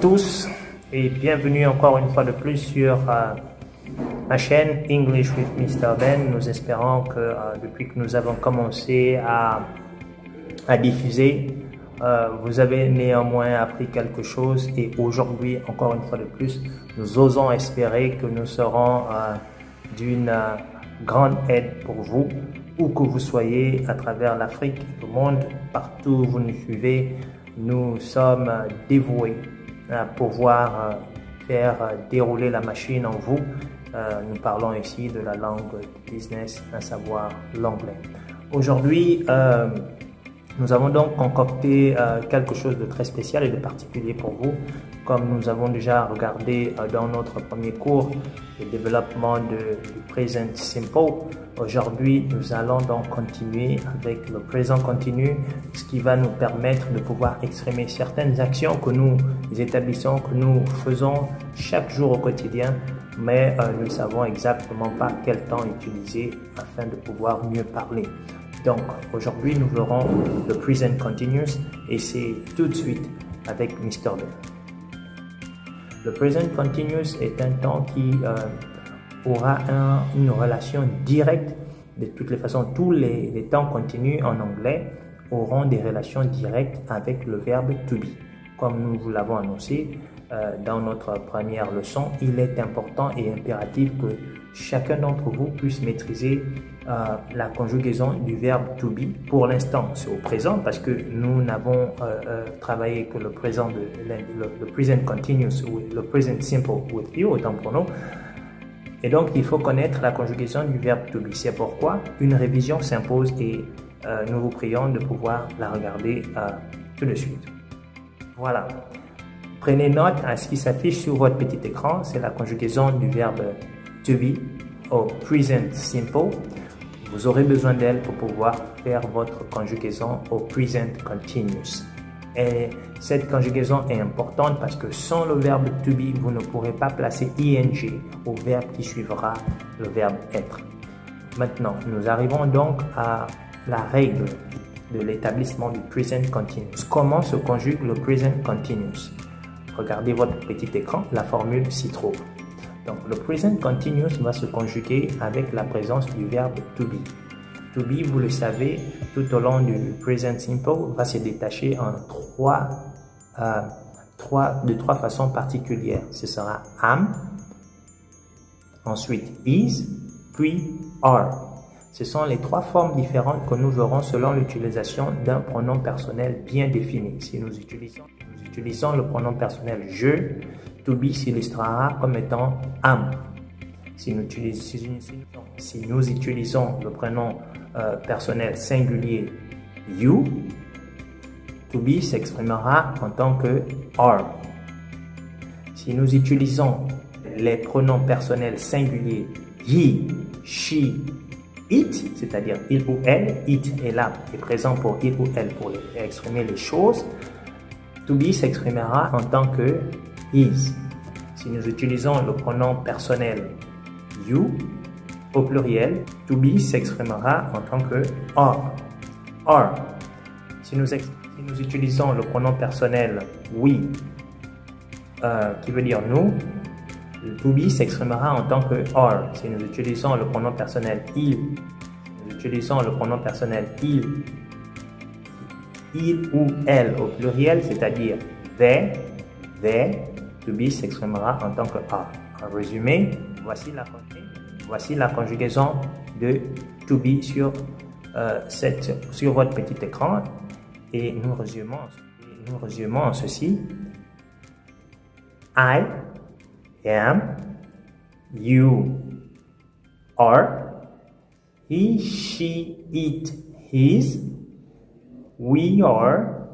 tous et bienvenue encore une fois de plus sur ma chaîne English with Mr. Ben. Nous espérons que depuis que nous avons commencé à diffuser, vous avez néanmoins appris quelque chose et aujourd'hui, encore une fois de plus, nous osons espérer que nous serons d'une grande aide pour vous, où que vous soyez à travers l'Afrique, le monde, partout où vous nous suivez. Nous sommes dévoués à pouvoir faire dérouler la machine en vous. Nous parlons ici de la langue business, à savoir l'anglais. Aujourd'hui, nous avons donc concocté quelque chose de très spécial et de particulier pour vous. Comme nous avons déjà regardé dans notre premier cours, le développement du Present Simple, aujourd'hui nous allons donc continuer avec le présent continu, ce qui va nous permettre de pouvoir exprimer certaines actions que nous établissons, que nous faisons chaque jour au quotidien, mais nous ne savons exactement pas quel temps utiliser afin de pouvoir mieux parler. Donc aujourd'hui nous verrons le Present Continuous et c'est tout de suite avec Mr. Ben. Le Present Continuous est un temps qui aura une relation directe. De toutes les façons, tous les temps continus en anglais auront des relations directes avec le verbe to be. Comme nous vous l'avons annoncé dans notre première leçon, il est important et impératif que chacun d'entre vous puisse maîtriser la conjugaison du verbe to be. Pour l'instant, c'est au présent parce que nous n'avons travaillé que le présent, le present continuous ou le present simple with you, autant pour nous. Et donc, il faut connaître la conjugaison du verbe to be. C'est pourquoi une révision s'impose et nous vous prions de pouvoir la regarder tout de suite. Voilà. Prenez note à ce qui s'affiche sur votre petit écran, c'est la conjugaison du verbe to be au present simple. Vous aurez besoin d'elle pour pouvoir faire votre conjugaison au present continuous. Et cette conjugaison est importante parce que sans le verbe to be, vous ne pourrez pas placer ing au verbe qui suivra le verbe être. Maintenant, nous arrivons donc à la règle de l'établissement du present continuous. Comment se conjugue le present continuous? Regardez votre petit écran, la formule s'y trouve. Donc, le present continuous va se conjuguer avec la présence du verbe to be. To be, vous le savez, tout au long du present simple, va se détacher en de trois façons particulières. Ce sera am, ensuite is, puis are. Ce sont les trois formes différentes que nous verrons selon l'utilisation d'un pronom personnel bien défini. Si nous utilisons le pronom personnel je, to be s'illustrera comme étant am. Si nous utilisons le prénom personnel singulier you, to be s'exprimera en tant que are. Si nous utilisons les pronoms personnels singuliers he, she, it, c'est-à-dire il ou elle, it est là, est présent pour il ou elle pour exprimer les choses, to be s'exprimera en tant que is. Si nous utilisons le pronom personnel you, au pluriel, to be s'exprimera en tant que are. Are. Si nous utilisons le pronom personnel we, qui veut dire nous, to be s'exprimera en tant que are. Si nous utilisons le pronom personnel il, il ou elle au pluriel, c'est-à-dire they, to be s'exprimera en tant que are. En résumé, voici la conjugaison de to be sur votre petit écran et nous résumons en ceci. I am, you are, he, she, it, his, we are,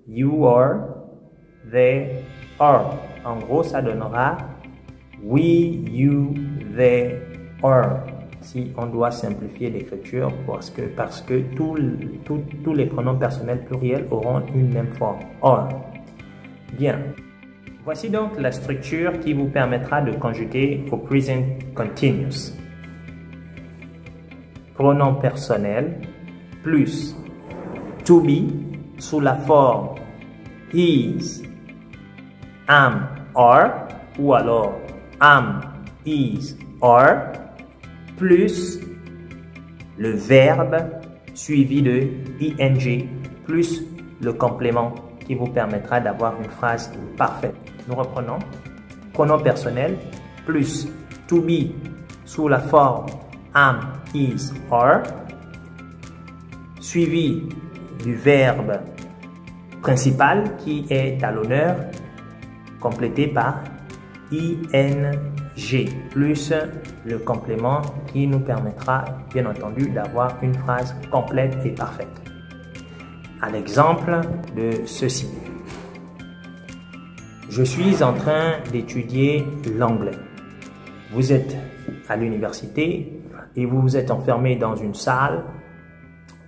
you are, they are. En gros, ça donnera we, you, they are. Si on doit simplifier l'écriture parce que tous les pronoms personnels pluriels auront une même forme, are. Bien. Voici donc la structure qui vous permettra de conjuguer au present continuous. Pronom personnel plus to be sous la forme his, am, are, ou alors am, is, are, plus le verbe suivi de ing, plus le complément qui vous permettra d'avoir une phrase parfaite. Nous reprenons. Pronom personnel plus to be sous la forme am, is, are, suivi du verbe principal qui est à l'honneur, complété par ing, plus le complément qui nous permettra, bien entendu, d'avoir une phrase complète et parfaite. À l'exemple de ceci. Je suis en train d'étudier l'anglais. Vous êtes à l'université et vous vous êtes enfermé dans une salle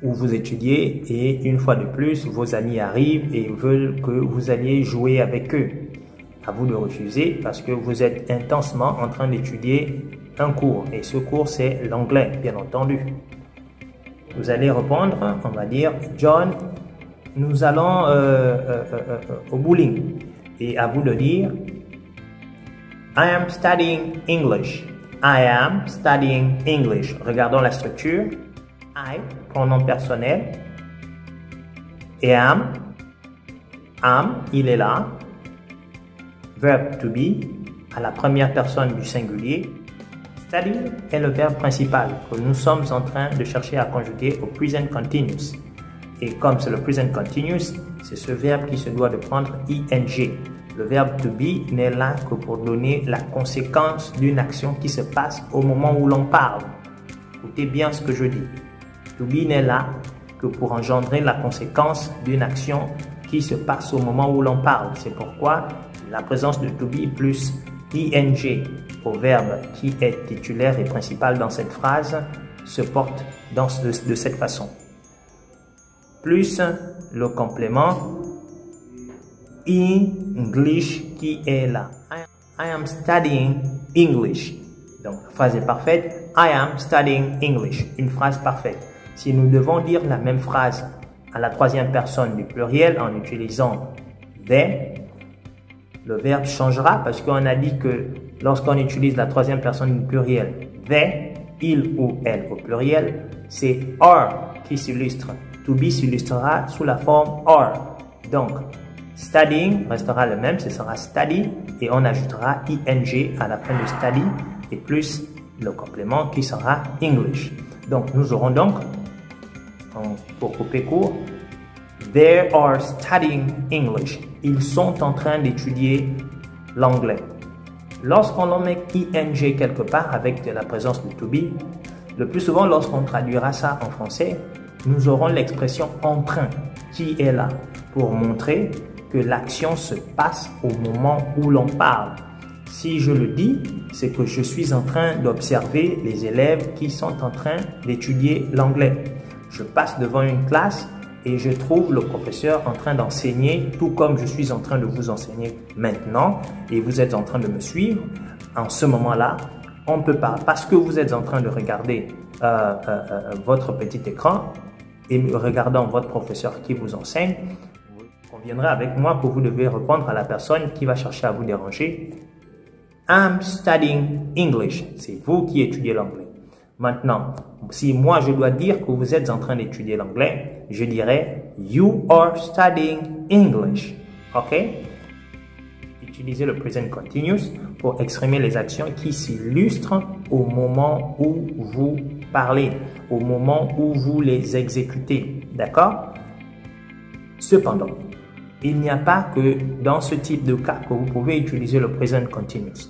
où vous étudiez et une fois de plus, vos amis arrivent et veulent que vous alliez jouer avec eux. À vous de refuser parce que vous êtes intensement en train d'étudier un cours et ce cours c'est l'anglais, bien entendu. Vous allez répondre, on va dire, John, nous allons au bowling. Et à vous de dire, I am studying English. I am studying English. Regardons la structure. I, pronom personnel. Et am, il est là. Verbe to be, à la première personne du singulier. Study est le verbe principal que nous sommes en train de chercher à conjuguer au present continuous. Et comme c'est le present continuous, c'est ce verbe qui se doit de prendre ing. Le verbe to be n'est là que pour donner la conséquence d'une action qui se passe au moment où l'on parle. Écoutez bien ce que je dis. To be n'est là que pour engendrer la conséquence d'une action qui se passe au moment où l'on parle. C'est pourquoi la présence de to be plus ing au verbe qui est titulaire et principal dans cette phrase se porte de cette façon. Plus le complément English qui est là. I am studying English. Donc, la phrase est parfaite. I am studying English. Une phrase parfaite. Si nous devons dire la même phrase à la troisième personne du pluriel en utilisant they, le verbe changera parce qu'on a dit que lorsqu'on utilise la troisième personne du pluriel, they, il ou elle au pluriel, c'est are qui s'illustre. To be s'illustrera sous la forme are. Donc, studying restera le même, ce sera study et on ajoutera ing à la fin de study et plus le complément qui sera English. Donc, nous aurons donc, pour couper court, they are studying English. Ils sont en train d'étudier l'anglais. Lorsqu'on en met ing quelque part avec de la présence de to be, le plus souvent lorsqu'on traduira ça en français, nous aurons l'expression en train qui est là pour montrer que l'action se passe au moment où l'on parle. Si je le dis, c'est que je suis en train d'observer les élèves qui sont en train d'étudier l'anglais. Je passe devant une classe et je trouve le professeur en train d'enseigner, tout comme je suis en train de vous enseigner maintenant et vous êtes en train de me suivre. En ce moment-là, on ne peut pas, parce que vous êtes en train de regarder votre petit écran et regardant votre professeur qui vous enseigne, vous conviendrez avec moi que vous devez répondre à la personne qui va chercher à vous déranger. I'm studying English. C'est vous qui étudiez l'anglais. Maintenant, si moi je dois dire que vous êtes en train d'étudier l'anglais, je dirais You are studying English. OK? Utilisez le present continuous pour exprimer les actions qui s'illustrent au moment où vous parlez, au moment où vous les exécutez. D'accord? Cependant, il n'y a pas que dans ce type de cas que vous pouvez utiliser le present continuous.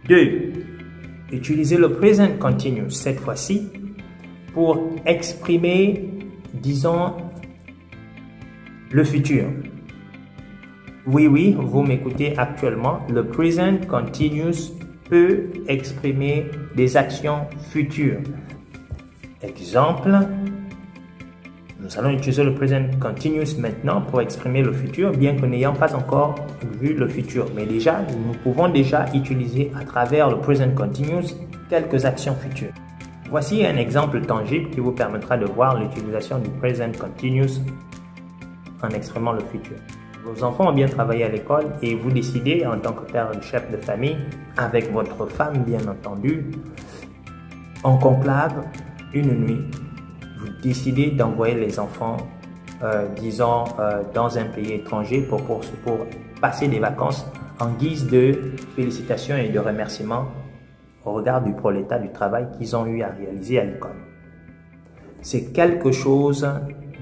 2. Utilisez le present continuous cette fois-ci pour exprimer, disons, le futur. Oui, vous m'écoutez actuellement. Le present continuous peut exprimer des actions futures. Exemple, nous allons utiliser le present continuous maintenant pour exprimer le futur, bien que n'ayant pas encore vu le futur. Mais déjà, nous pouvons déjà utiliser à travers le present continuous quelques actions futures. Voici un exemple tangible qui vous permettra de voir l'utilisation du present continuous en exprimant le futur. vos enfants ont bien travaillé à l'école et vous décidez en tant que père et chef de famille, avec votre femme bien entendu, en conclave, une nuit, vous décidez d'envoyer les enfants, disons, dans un pays étranger pour passer des vacances en guise de félicitations et de remerciements au regard du prolétat du travail qu'ils ont eu à réaliser à l'école. C'est quelque chose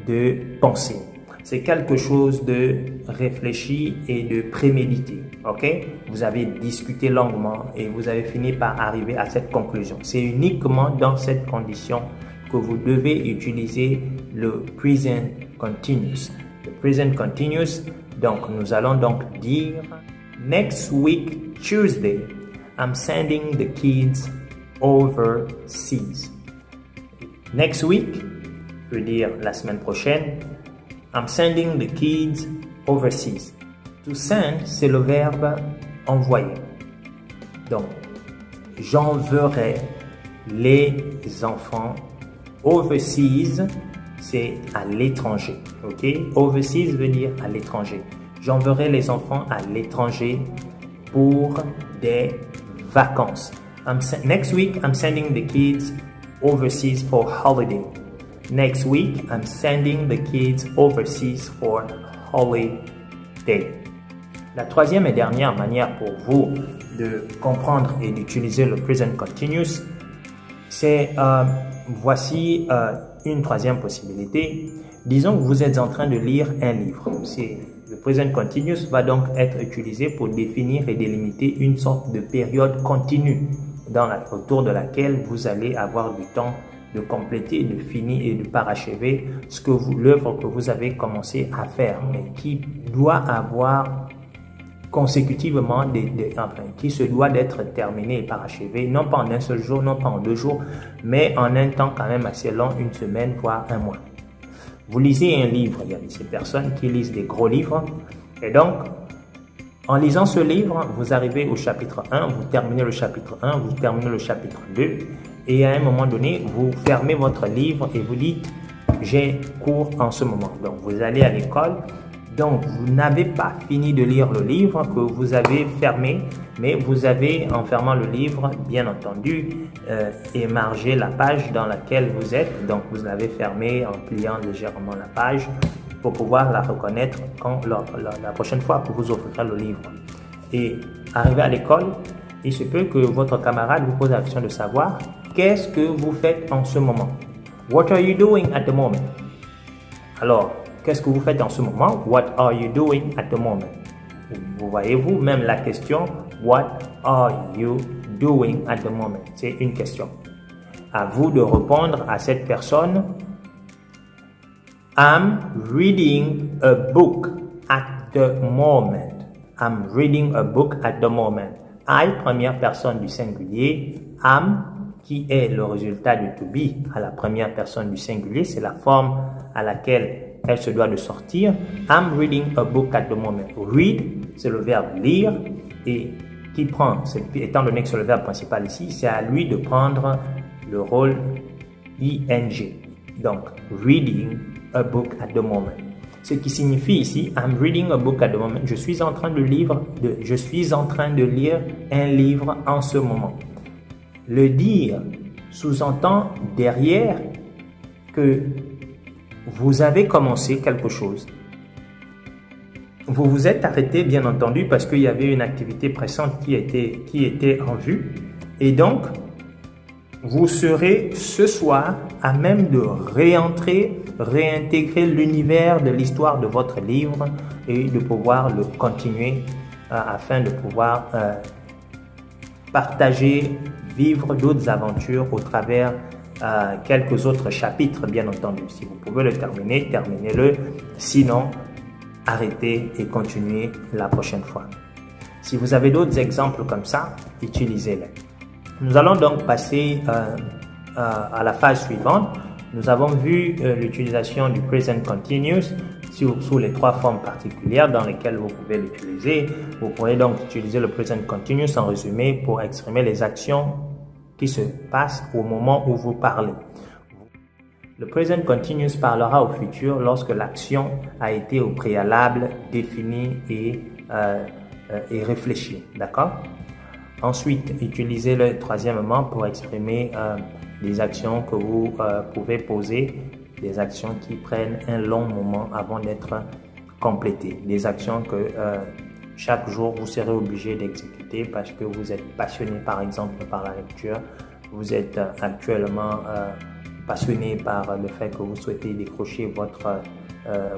de pensé. C'est quelque chose de réfléchi et de prémédité. Ok? Vous avez discuté longuement et vous avez fini par arriver à cette conclusion. C'est uniquement dans cette condition que vous devez utiliser le present continuous. Le present continuous, donc nous allons donc dire next week Tuesday, I'm sending the kids overseas. Next week veut dire la semaine prochaine. I'm sending the kids overseas. To send, c'est le verbe envoyer. Donc, j'enverrai les enfants overseas, c'est à l'étranger. Ok? Overseas veut dire à l'étranger. J'enverrai les enfants à l'étranger pour des vacances. Next week, I'm sending the kids overseas for holiday. Next week, I'm sending the kids overseas for holiday. La troisième et dernière manière pour vous de comprendre et d'utiliser le present continuous, c'est voici une troisième possibilité. Disons que vous êtes en train de lire un livre. Le present continuous va donc être utilisé pour définir et délimiter une sorte de période continue autour de laquelle vous allez avoir du temps de compléter, de finir et de parachever l'œuvre que vous avez commencé à faire, mais qui doit avoir consécutivement, qui se doit d'être terminé et parachevé, non pas en un seul jour, non pas en 2 jours, mais en un temps quand même assez long, 1 semaine, voire 1 mois. Vous lisez un livre, il y a ces personnes qui lisent des gros livres, et donc, en lisant ce livre, vous arrivez au chapitre 1, vous terminez le chapitre 1, vous terminez le chapitre 2, et à un moment donné, vous fermez votre livre et vous dites « j'ai cours en ce moment ». Donc, vous allez à l'école, donc vous n'avez pas fini de lire le livre que vous avez fermé, mais vous avez, en fermant le livre, bien entendu, émargé la page dans laquelle vous êtes. Donc, vous l'avez fermé en pliant légèrement la page pour pouvoir la reconnaître la prochaine fois que vous ouvrirez le livre. Et arrivé à l'école, il se peut que votre camarade vous pose la question de savoir qu'est-ce que vous faites en ce moment. What are you doing at the moment? Alors, qu'est-ce que vous faites en ce moment? What are you doing at the moment? Vous voyez vous-même la question What are you doing at the moment? C'est une question. À vous de répondre à cette personne. I'm reading a book at the moment. I'm reading a book at the moment. I, première personne du singulier. Am, qui est le résultat du to be à la première personne du singulier. C'est la forme à laquelle elle se doit de sortir. I'm reading a book at the moment. Read, c'est le verbe lire. Et qui prend, étant donné que c'est le verbe principal ici, c'est à lui de prendre le rôle ing. Donc, reading a book at the moment. Ce qui signifie ici, I'm reading a book at the moment. Je suis en train de lire un livre en ce moment. Le dire sous-entend derrière que vous avez commencé quelque chose. Vous vous êtes arrêté, bien entendu, parce qu'il y avait une activité pressante qui était en vue. Et donc, vous serez ce soir à même de réintégrer l'univers de l'histoire de votre livre et de pouvoir le continuer afin de pouvoir partager, vivre d'autres aventures au travers quelques autres chapitres, bien entendu. Si vous pouvez le terminer, terminez-le. Sinon, arrêtez et continuez la prochaine fois. Si vous avez d'autres exemples comme ça, utilisez-les. Nous allons donc passer à la phase suivante. Nous avons vu l'utilisation du present continuous sous les 3 formes particulières dans lesquelles vous pouvez l'utiliser. Vous pourrez donc utiliser le present continuous en résumé pour exprimer les actions qui se passent au moment où vous parlez. Le present continuous parlera au futur lorsque l'action a été au préalable définie et réfléchie. D'accord? Ensuite, utilisez-le troisièmement pour exprimer des actions que vous pouvez poser, des actions qui prennent un long moment avant d'être complétées, des actions que chaque jour vous serez obligé d'exécuter parce que vous êtes passionné par exemple par la lecture, vous êtes actuellement passionné par le fait que vous souhaitez décrocher votre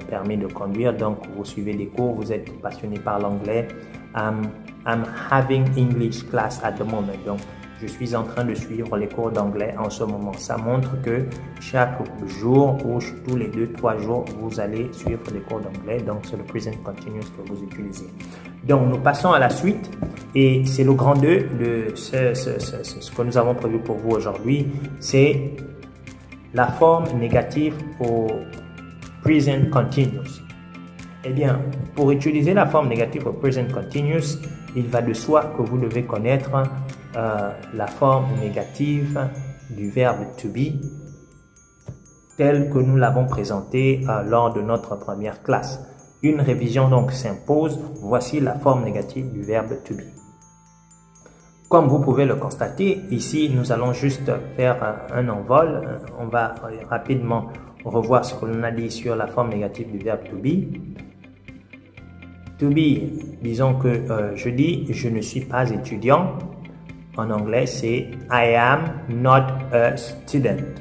permis de conduire, donc vous suivez des cours, vous êtes passionné par l'anglais. I'm having English class at the moment. Donc, je suis en train de suivre les cours d'anglais en ce moment. Ça montre que chaque jour ou tous les 2-3 jours, vous allez suivre les cours d'anglais. Donc, c'est le present continuous que vous utilisez. Donc, nous passons à la suite. Et c'est le grand 2 de ce que nous avons prévu pour vous aujourd'hui. C'est la forme négative au present continuous. Eh bien, pour utiliser la forme négative au present continuous, il va de soi que vous devez connaître la forme négative du verbe to be tel que nous l'avons présenté lors de notre première classe. Une révision donc s'impose. Voici la forme négative du verbe to be. Comme vous pouvez le constater, ici nous allons juste faire un envol. On va rapidement revoir ce que l'on a dit sur la forme négative du verbe to be. To be, disons que je dis je ne suis pas étudiant. En anglais, c'est I am not a student.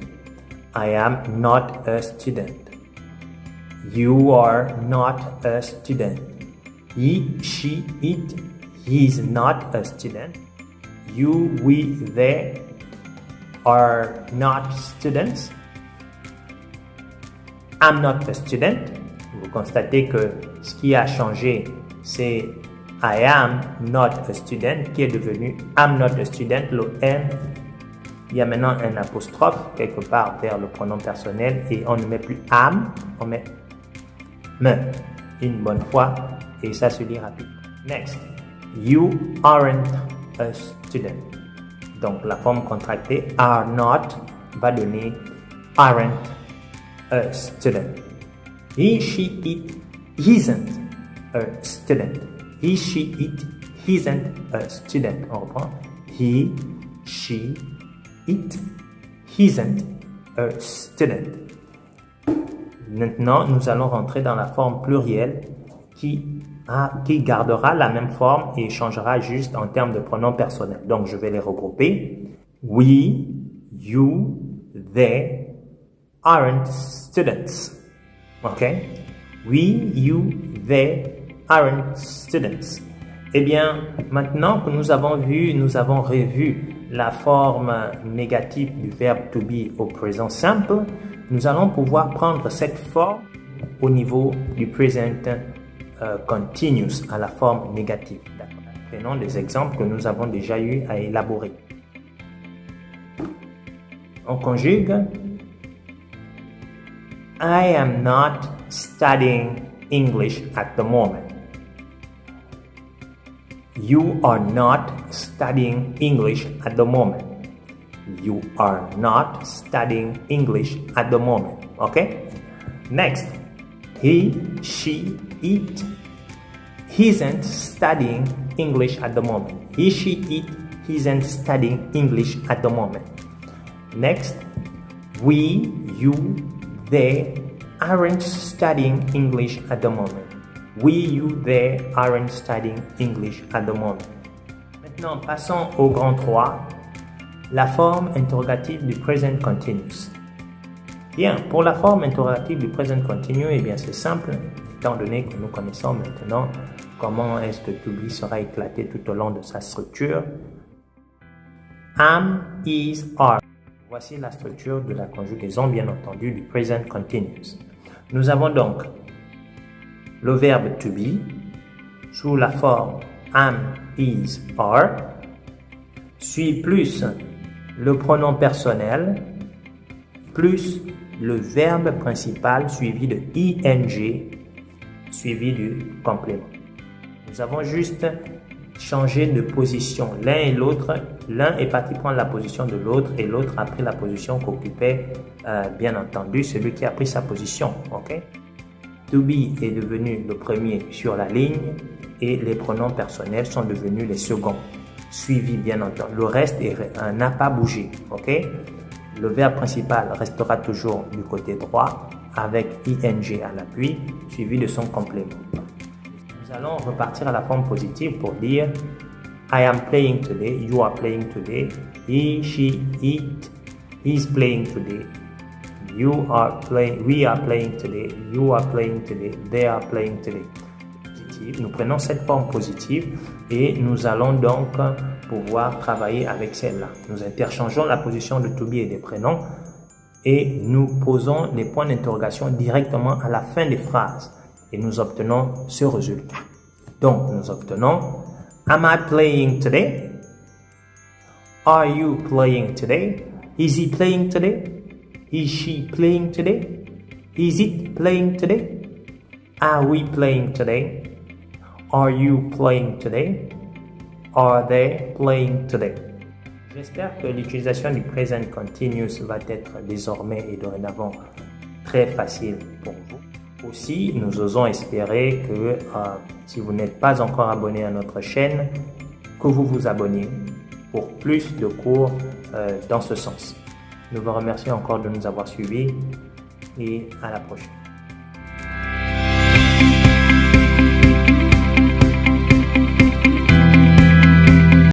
I am not a student. You are not a student. He, she, it, he is not a student. You, we, they are not students. I'm not a student. Vous constatez que ce qui a changé, c'est I am not a student qui est devenu I'm not a student. Le N, il y a maintenant un apostrophe quelque part vers le pronom personnel et on ne met plus am, on met me une bonne fois et ça se dit rapide. Next, you aren't a student. Donc la forme contractée are not va donner aren't a student. He, she, it isn't a student. He, she, it isn't a student. On reprend. He, she, it isn't a student. Maintenant, nous allons rentrer dans la forme plurielle qui gardera la même forme et changera juste en termes de pronoms personnels. Donc, je vais les regrouper. We, you, they aren't students. Okay? We, you, they aren't students. Eh bien, maintenant que nous avons revu la forme négative du verbe to be au présent simple, nous allons pouvoir prendre cette forme au niveau du present continuous à la forme négative. Prenons des exemples que nous avons déjà eu à élaborer. On conjugue I am not studying English at the moment. You are not studying English at the moment. You are not studying English at the moment. Okay? Next, he, she, it isn't studying English at the moment. He, she, it isn't studying English at the moment. Next, we, you, they aren't studying English at the moment. We, you, they aren't studying English at the moment. Maintenant, passons au grand 3, la forme interrogative du present continuous. Bien, pour la forme interrogative du present continuous, eh bien c'est simple, étant donné que nous connaissons maintenant comment est-ce que to be sera éclaté tout au long de sa structure. Am, is, are. Voici la structure de la conjugaison, bien entendu, du present continuous. Nous avons donc le verbe to be sous la forme am, is, are, suit plus le pronom personnel, plus le verbe principal suivi de ing, suivi du complément. Nous avons juste changé de position. L'un et l'autre, l'un est parti prendre la position de l'autre et l'autre a pris la position qu'occupait, bien entendu, celui qui a pris sa position. Ok? To be est devenu le premier sur la ligne et les pronoms personnels sont devenus les seconds, suivis bien entendu. Le reste n'a pas bougé. Ok? Le verbe principal restera toujours du côté droit avec ing à l'appui, suivi de son complément. Nous allons repartir à la forme positive pour dire I am playing today, you are playing today, he, she, it, is playing today, you are playing, we are playing today, you are playing today, they are playing today. Nous prenons cette forme positive et nous allons donc pouvoir travailler avec celle-là. Nous interchangeons la position de to be et des prénoms et nous posons des points d'interrogation directement à la fin des phrases et nous obtenons ce résultat. Donc, nous obtenons Am I playing today? Are you playing today? Is he playing today? Is she playing today? Is it playing today? Are we playing today? Are you playing today? Are they playing today? J'espère que l'utilisation du present continuous va être désormais et dorénavant très facile pour vous. Aussi, nous osons espérer que si vous n'êtes pas encore abonné à notre chaîne, que vous vous abonniez pour plus de cours dans ce sens. Nous vous remercions encore de nous avoir suivis et à la prochaine.